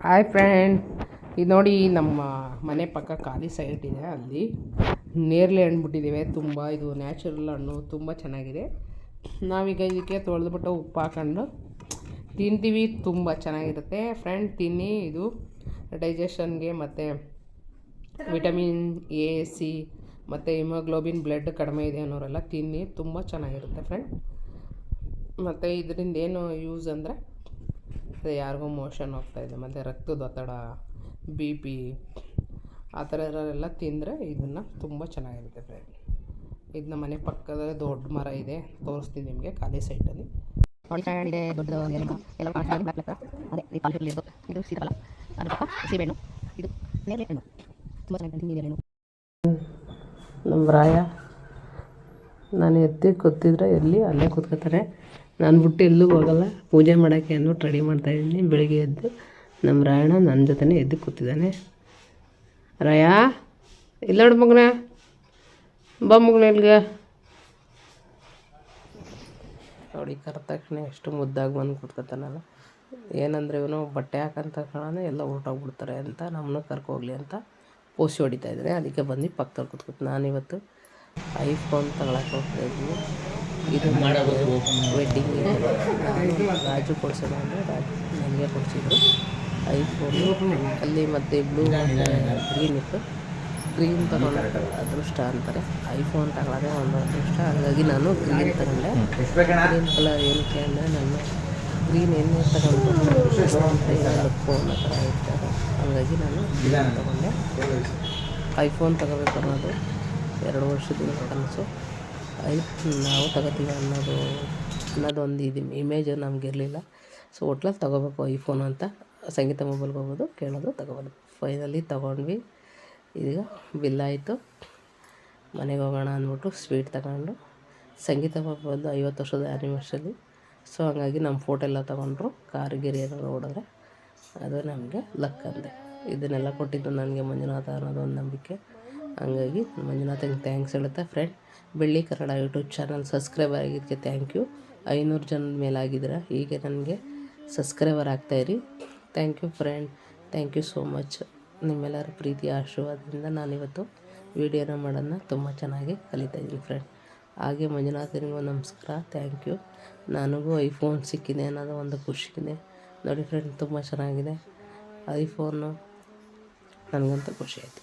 Hi friend, ಇದು ನೋಡಿ ನಮ್ಮ ಮನೆ ಪಕ್ಕ ಖಾಲಿ ಸೈಟ್ ಇದೆ. ಅಲ್ಲಿ ನೇರಳೆ ಹಣ್ಣು ಬಿಟ್ಟಿದ್ದೇವೆ. ತುಂಬ ಇದು ನ್ಯಾಚುರಲ್ ಹಣ್ಣು, ತುಂಬ ಚೆನ್ನಾಗಿದೆ. ನಾವೀಗ ಇದಕ್ಕೆ ತೊಳೆದ್ಬಿಟ್ಟು ಉಪ್ಪು ಹಾಕೊಂಡು ತಿಂತೀವಿ. ತುಂಬ ಚೆನ್ನಾಗಿರುತ್ತೆ ಫ್ರೆಂಡ್, ತಿನ್ನಿ. ಇದು ಡೈಜೆಷನ್ಗೆ ಮತ್ತು ವಿಟಮಿನ್ ಎ, ಸಿ ಮತ್ತು ಹಿಮೋಗ್ಲೋಬಿನ್ ಬ್ಲಡ್ ಕಡಿಮೆ ಇದೆ ಅನ್ನೋರೆಲ್ಲ ತಿನ್ನಿ, ತುಂಬ ಚೆನ್ನಾಗಿರುತ್ತೆ ಫ್ರೆಂಡ್. ಮತ್ತು ಇದರಿಂದ ಏನು ಯೂಸ್ ಅಂದರೆ ಅದೇ ಯಾರಿಗೂ ಮೋಷನ್ ಹೋಗ್ತಾಯಿದೆ ಮತ್ತು ರಕ್ತದೊತ್ತಡ, ಬಿ ಪಿ ಆ ಥರ ಇರೋರೆಲ್ಲ ತಿಂದರೆ ಇದನ್ನು ತುಂಬ ಚೆನ್ನಾಗಿರುತ್ತೆ ಫ್ರೆಂಡ್. ಇದು ನಮ್ಮ ಮನೆ ಪಕ್ಕದಲ್ಲಿ ದೊಡ್ಡ ಮರ ಇದೆ, ತೋರಿಸ್ತೀನಿ ನಿಮಗೆ ಖಾಲಿ ಸೈಟಲ್ಲಿ. ಇದೆ ದೊಡ್ಡದು ಎಲ್ಲ ಅದೇ ಈ ಪಾಲ್ ಇದು ಸೀತಾಫಲ, ಅದ್ರ ಪಕ್ಕ ಸೀಬೆಹಣ್ಣು, ಇದು ನೇರಳೆ ಹಣ್ಣು, ತುಂಬ ಚೆನ್ನಾಗಿ ನೇರಳೆ ಹಣ್ಣು. ನಮ್ಮ ರಾಯ ನಾನು ಎದ್ದು ಕೂತಿದ್ರೆ ಅಲ್ಲೇ ಕೂತ್ಕೋತಾರೆ. ನಾನು ಬಿಟ್ಟು ಎಲ್ಲೂ ಹೋಗಲ್ಲ. ಪೂಜೆ ಮಾಡೋಕ್ಕೆ ಅಂದ್ಬಿಟ್ಟು ರೆಡಿ ಮಾಡ್ತಾಯಿದ್ದೀನಿ. ಬೆಳಿಗ್ಗೆ ಎದ್ದು ನಮ್ಮ ರಾಯಣ್ಣ ನನ್ನ ಜೊತೆನೇ ಎದ್ದು ಕೂತಿದ್ದಾನೆ. ರಾಯ ಇಲ್ಲ ನೋಡು ಮಗನ, ಬಾ ಮಗನ ಇಲ್ಲಿಗೆ ನೋಡಿ. ಕರೆದ ತಕ್ಷಣ ಎಷ್ಟು ಮುದ್ದಾಗಿ ಬಂದು ಕೂತ್ಕೊತಾನಲ್ಲ. ಏನಂದರೆ ಇವನು ಬಟ್ಟೆ ಹಾಕಂತ ತಕ್ಷಣ ಎಲ್ಲ ಹೊರಟೋಗ್ಬಿಡ್ತಾರೆ ಅಂತ ನಮ್ಮನ್ನು ಕರ್ಕೋಗ್ಲಿ ಅಂತ ಪೋಸಿ ಹೊಡಿತಾ ಇದ್ದಾರೆ. ಅದಕ್ಕೆ ಬಂದು ಪಕ್ಕದಲ್ಲಿ ಕೂತ್ಕೊತ ನಾನಿವತ್ತು ಐಫೋನ್ ತಗೊಳಕ್ಕೆ ಹೋಗ್ತಾಯಿದ್ದೀನಿ. ಇದು ವೆಡ್ಡಿಂಗ್ ನಾನು ರಾಜು ಕೊಡಿಸೋಣ ಅಂದರೆ ರಾಜು ನನಗೆ ಕೊಡಿಸಿದ್ರು ಐಫೋನು. ಅಲ್ಲಿ ಮತ್ತು ಬ್ಲೂ ಮತ್ತು ಗ್ರೀನ್ ಇತ್ತು. ಗ್ರೀನ್ ತಗೊಂಡ್ರೆ ಅದೃಷ್ಟ ಅಂತಾರೆ, ಐಫೋನ್ ತಗೊಳ್ಳೋದೇ ಒಂದು ಅದೃಷ್ಟ. ಹಾಗಾಗಿ ನಾನು ಗ್ರೀನ್ ತಗೊಂಡೆ. ಗ್ರೀನ್ ಕಲರ್ ಏನಕ್ಕೆ ಅಂದರೆ ನಾನು ಗ್ರೀನ್ ಎಣ್ಣೆ ತಗೊಂಡು ಲುಕ್ಕು ಅನ್ನೋ ಥರ ಇರ್ತಾರೆ. ಹಾಗಾಗಿ ನಾನು ಗ್ರೀನ್ ತಗೊಂಡೆ. ಐಫೋನ್ ತಗೋಬೇಕು ಅನ್ನೋದು 2 ವರ್ಷದಿಂದ ಕನಸು. ನಾವು ತಗೋತೀವಿ ಅನ್ನೋದೊಂದು ಇದು ಇಮೇಜು ನಮಗಿರಲಿಲ್ಲ. ಸೊ ಒಟ್ಲಲ್ಲಿ ತೊಗೋಬೇಕು ಐಫೋನ್ ಅಂತ ಸಂಗೀತ ಮೊಬೈಲ್ಗೆ ಹೋಗೋದು, ಕೇಳೋದು, ತೊಗೋಬೋದು. ಫೈನಲಿ ತೊಗೊಂಡ್ವಿ. ಈಗ ಬಿಲ್ಲಾಯಿತು. ಮನೆಗೆ ಹೋಗೋಣ ಅಂದ್ಬಿಟ್ಟು ಸ್ವೀಟ್ ತಗೊಂಡು, ಸಂಗೀತ ಮೊಬೈಲ್ದು 50 ವರ್ಷದ ಆ್ಯನಿವರ್ಸರಿ. ಸೊ ಹಾಗಾಗಿ ನಮ್ಮ ಫೋಟೋ ಎಲ್ಲ ತೊಗೊಂಡ್ರು. ಕಾರು ಗೀರು ಏನಾದ್ರು ಹೊಡೆದ್ರೆ ಅದು ನಮಗೆ ಲಕ್ ಅಂದೆ. ಇದನ್ನೆಲ್ಲ ಕೊಟ್ಟಿದ್ದು ನನಗೆ ಮಂಜುನಾಥ ಅನ್ನೋದು ಒಂದು ನಂಬಿಕೆ. ಹಾಗಾಗಿ ಮಂಜುನಾಥಂಗೆ ಥ್ಯಾಂಕ್ಸ್ ಹೇಳುತ್ತಾ friend. Belli Kannada YouTube channel subscriber ಆಗಿದ್ದಕ್ಕೆ ಥ್ಯಾಂಕ್ ಯು. 500 ಜನದ ಮೇಲೆ ಆಗಿದ್ದೀರ. ಹೀಗೆ ನನಗೆ ಸಬ್ಸ್ಕ್ರೈಬರ್ ಆಗ್ತಾಯಿರಿ. Thank you friend, thank you so much. ನಿಮ್ಮೆಲ್ಲರ ಪ್ರೀತಿ ಆಶೀರ್ವಾದದಿಂದ ನಾನಿವತ್ತು ವೀಡಿಯೋನ ಮಾಡೋದನ್ನ ತುಂಬ ಚೆನ್ನಾಗಿ ಕಲಿತಾಯಿದ್ದೀನಿ ಫ್ರೆಂಡ್. ಹಾಗೆ ಮಂಜುನಾಥನಿಗೂ ನಮಸ್ಕಾರ, ಥ್ಯಾಂಕ್ ಯು. ನನಗೂ ಐಫೋನ್ ಸಿಕ್ಕಿದೆ ಅನ್ನೋದು ಒಂದು ಖುಷಿಯಿದೆ ನೋಡಿ ಫ್ರೆಂಡ್. ತುಂಬ ಚೆನ್ನಾಗಿದೆ ಐಫೋನು, ನನಗಂತೂ ಖುಷಿ ಆಯಿತು.